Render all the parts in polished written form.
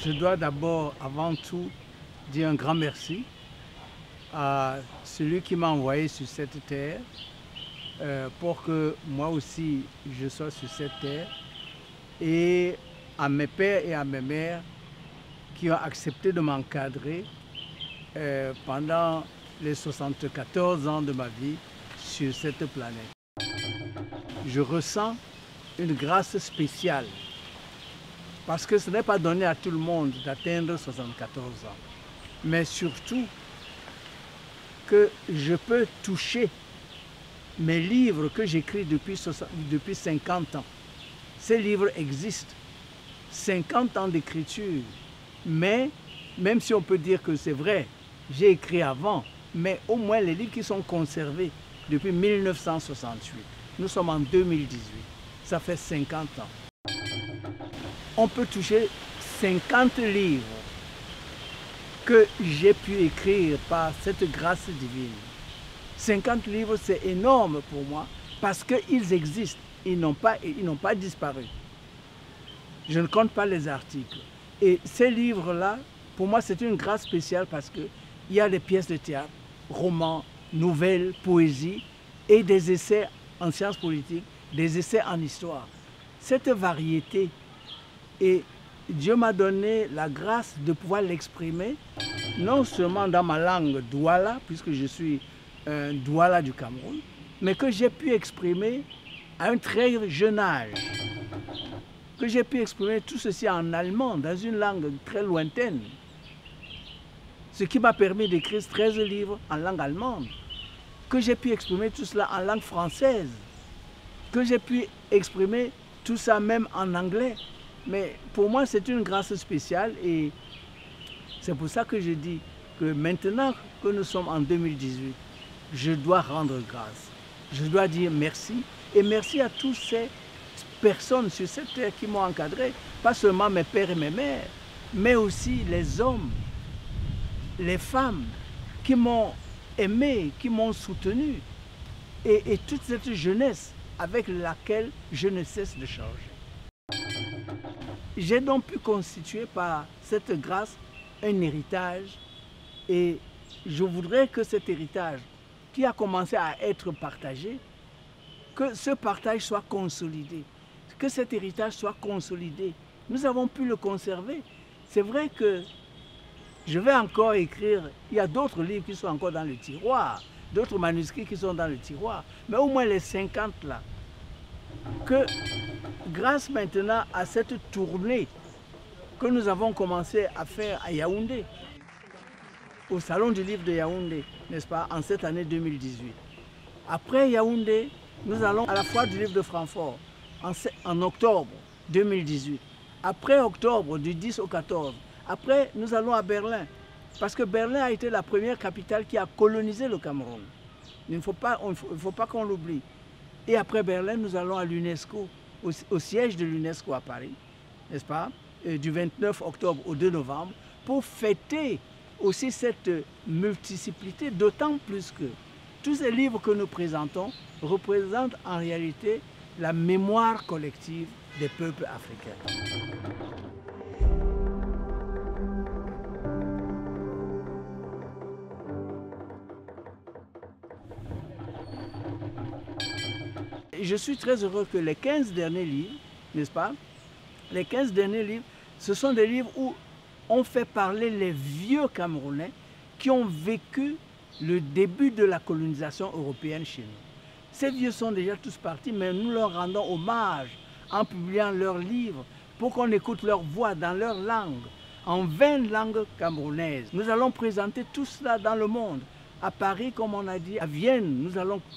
Je dois d'abord, avant tout, dire un grand merci à celui qui m'a envoyé sur cette terre pour que moi aussi je sois sur cette terre, et à mes pères et à mes mères qui ont accepté de m'encadrer pendant les 74 ans de ma vie sur cette planète. Je ressens une grâce spéciale parce que ce n'est pas donné à tout le monde d'atteindre 74 ans, mais surtout que je peux toucher mes livres que j'écris depuis 50 ans. Ces livres existent, 50 ans d'écriture, mais même si on peut dire que c'est vrai, j'ai écrit avant, mais au moins les livres qui sont conservés depuis 1968. Nous sommes en 2018, ça fait 50 ans. On peut toucher 50 livres que j'ai pu écrire par cette grâce divine. 50 livres, c'est énorme pour moi parce qu'ils existent, ils n'ont pas disparu. Je ne compte pas les articles. Et ces livres-là, pour moi, c'est une grâce spéciale parce qu'il y a des pièces de théâtre, romans, nouvelles, poésie et des essais en sciences politiques, des essais en histoire. Cette variété, et Dieu m'a donné la grâce de pouvoir l'exprimer, non seulement dans ma langue douala, puisque je suis un douala du Cameroun, mais que j'ai pu exprimer à un très jeune âge. Que j'ai pu exprimer tout ceci en allemand, dans une langue très lointaine. Ce qui m'a permis d'écrire 13 livres en langue allemande. Que j'ai pu exprimer tout cela en langue française. Que j'ai pu exprimer tout ça même en anglais. Mais pour moi, c'est une grâce spéciale et c'est pour ça que je dis que maintenant que nous sommes en 2018, je dois rendre grâce. Je dois dire merci et merci à tous ces personnes sur cette terre qui m'ont encadré, pas seulement mes pères et mes mères, mais aussi les hommes, les femmes qui m'ont aimé, qui m'ont soutenu et toute cette jeunesse avec laquelle je ne cesse de changer. J'ai donc pu constituer par cette grâce un héritage et je voudrais que cet héritage qui a commencé à être partagé, que ce partage soit consolidé, que cet héritage soit consolidé. Nous avons pu le conserver. C'est vrai que je vais encore écrire, il y a d'autres livres qui sont encore dans le tiroir, d'autres manuscrits qui sont dans le tiroir, mais au moins les 50 là, que grâce maintenant à cette tournée que nous avons commencé à faire à Yaoundé, au Salon du Livre de Yaoundé, n'est-ce pas, en cette année 2018. Après Yaoundé, nous allons à la Foire du Livre de Francfort en octobre 2018. Après octobre, du 10 au 14, après nous allons à Berlin, parce que Berlin a été la première capitale qui a colonisé le Cameroun. Il ne faut pas qu'on l'oublie. Et après Berlin, nous allons à l'UNESCO, au siège de l'UNESCO à Paris, n'est-ce pas, du 29 octobre au 2 novembre, pour fêter aussi cette multiplicité, d'autant plus que tous ces livres que nous présentons représentent en réalité la mémoire collective des peuples africains. Je suis très heureux que les 15 derniers livres, n'est-ce pas, les 15 derniers livres, ce sont des livres où on fait parler les vieux Camerounais qui ont vécu le début de la colonisation européenne chez nous. Ces vieux sont déjà tous partis, mais nous leur rendons hommage en publiant leurs livres pour qu'on écoute leur voix dans leur langue, en 20 langues camerounaises. Nous allons présenter tout cela dans le monde. À Paris, comme on a dit, à Vienne,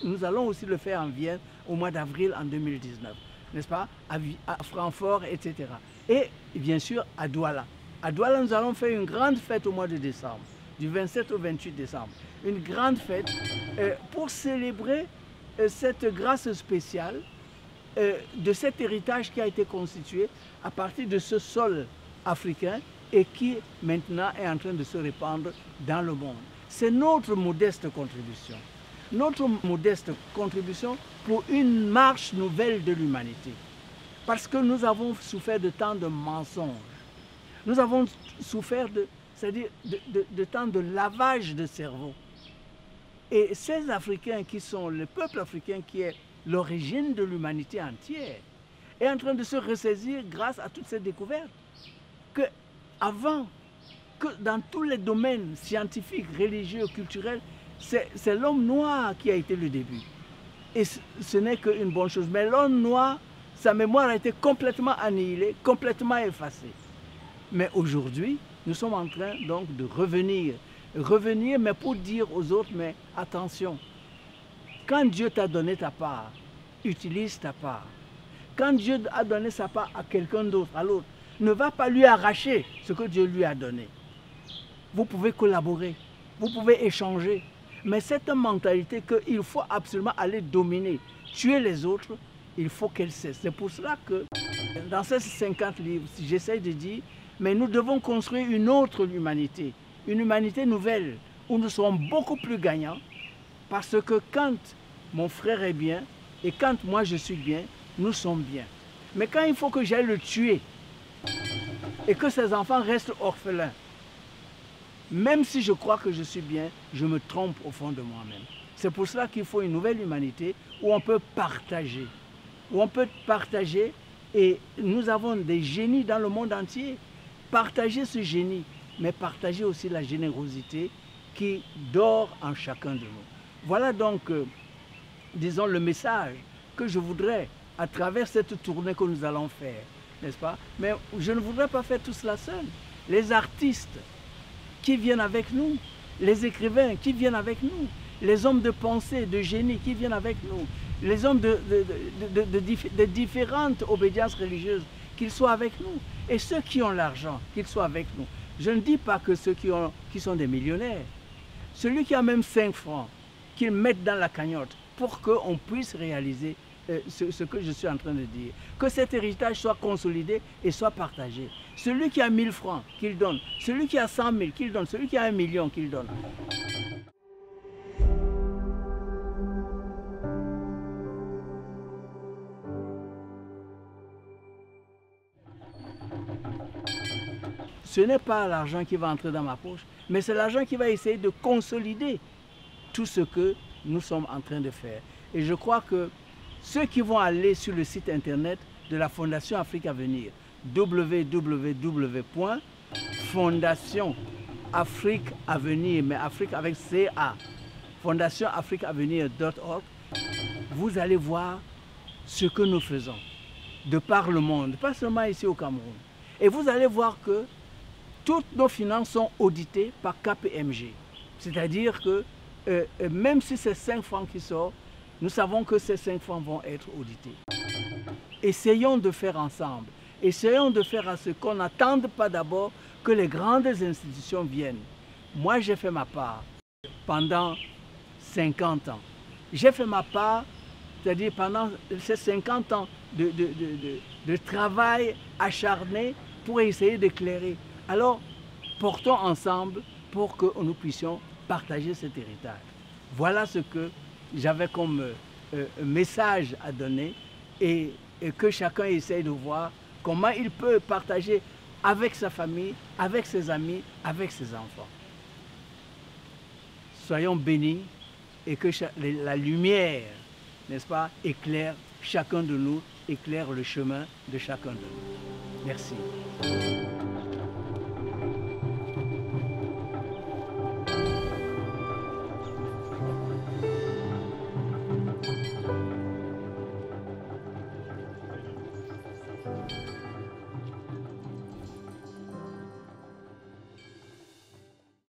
nous allons aussi le faire en Vienne au mois d'avril en 2019, n'est-ce pas, à Francfort, etc. Et bien sûr à Douala. À Douala, nous allons faire une grande fête au mois de décembre, du 27 au 28 décembre. Une grande fête pour célébrer cette grâce spéciale de cet héritage qui a été constitué à partir de ce sol africain et qui maintenant est en train de se répandre dans le monde. C'est notre modeste contribution. Notre modeste contribution pour une marche nouvelle de l'humanité. Parce que nous avons souffert de tant de mensonges. Nous avons souffert c'est-à-dire de temps de lavage de cerveau. Et ces Africains qui sont le peuple africain qui est l'origine de l'humanité entière est en train de se ressaisir grâce à toutes ces découvertes. Que avant, que dans tous les domaines scientifiques, religieux, culturels, c'est l'homme noir qui a été le début. Et ce n'est qu'une bonne chose. Mais l'homme noir, sa mémoire a été complètement annihilée, complètement effacée. Mais aujourd'hui, nous sommes en train donc de revenir. Revenir, mais pour dire aux autres, mais attention, quand Dieu t'a donné ta part, utilise ta part. Quand Dieu a donné sa part à quelqu'un d'autre, à l'autre, ne va pas lui arracher ce que Dieu lui a donné. Vous pouvez collaborer, vous pouvez échanger, mais cette mentalité qu'il faut absolument aller dominer, tuer les autres, il faut qu'elle cesse. C'est pour cela que dans ces 50 livres, j'essaie de dire, mais nous devons construire une autre humanité, une humanité nouvelle, où nous serons beaucoup plus gagnants, parce que quand mon frère est bien, et quand moi je suis bien, nous sommes bien. Mais quand il faut que j'aille le tuer, et que ses enfants restent orphelins, même si je crois que je suis bien, je me trompe au fond de moi-même. C'est pour cela qu'il faut une nouvelle humanité où on peut partager. Où on peut partager, et nous avons des génies dans le monde entier. Partager ce génie, mais partager aussi la générosité qui dort en chacun de nous. Voilà donc, disons, le message que je voudrais, à travers cette tournée que nous allons faire, n'est-ce pas? Mais je ne voudrais pas faire tout cela seul. Les artistes qui viennent avec nous, les écrivains qui viennent avec nous, les hommes de pensée, de génie qui viennent avec nous, les hommes de différentes obédiences religieuses, qu'ils soient avec nous. Et ceux qui ont l'argent, qu'ils soient avec nous. Je ne dis pas que ceux qui sont des millionnaires. Celui qui a même 5 francs, qu'ils mettent dans la cagnotte pour qu'on puisse réaliser ce que je suis en train de dire. Que cet héritage soit consolidé et soit partagé. Celui qui a 1000 francs, qu'il donne. Celui qui a 100 000, qu'il donne. Celui qui a 1 million, qu'il donne. Ce n'est pas l'argent qui va entrer dans ma poche, mais c'est l'argent qui va essayer de consolider tout ce que nous sommes en train de faire. Et je crois que ceux qui vont aller sur le site internet de la Fondation Afrique Avenir, www.fondationafriqueavenir, mais Afrique avec CA, fondationafriqueavenir.org, vous allez voir ce que nous faisons de par le monde, pas seulement ici au Cameroun. Et vous allez voir que toutes nos finances sont auditées par KPMG. C'est-à-dire que même si c'est 5 francs qui sortent, nous savons que ces 5 francs vont être audités. Essayons de faire ensemble. Essayons de faire à ce qu'on n'attende pas d'abord que les grandes institutions viennent. Moi, j'ai fait ma part pendant 50 ans. J'ai fait ma part, c'est-à-dire pendant ces 50 ans de travail acharné pour essayer d'éclairer. Alors, portons ensemble pour que nous puissions partager cet héritage. Voilà ce que j'avais comme message à donner et que chacun essaye de voir comment il peut partager avec sa famille, avec ses amis, avec ses enfants. Soyons bénis et que la lumière, n'est-ce pas, éclaire chacun de nous, éclaire le chemin de chacun de nous. Merci.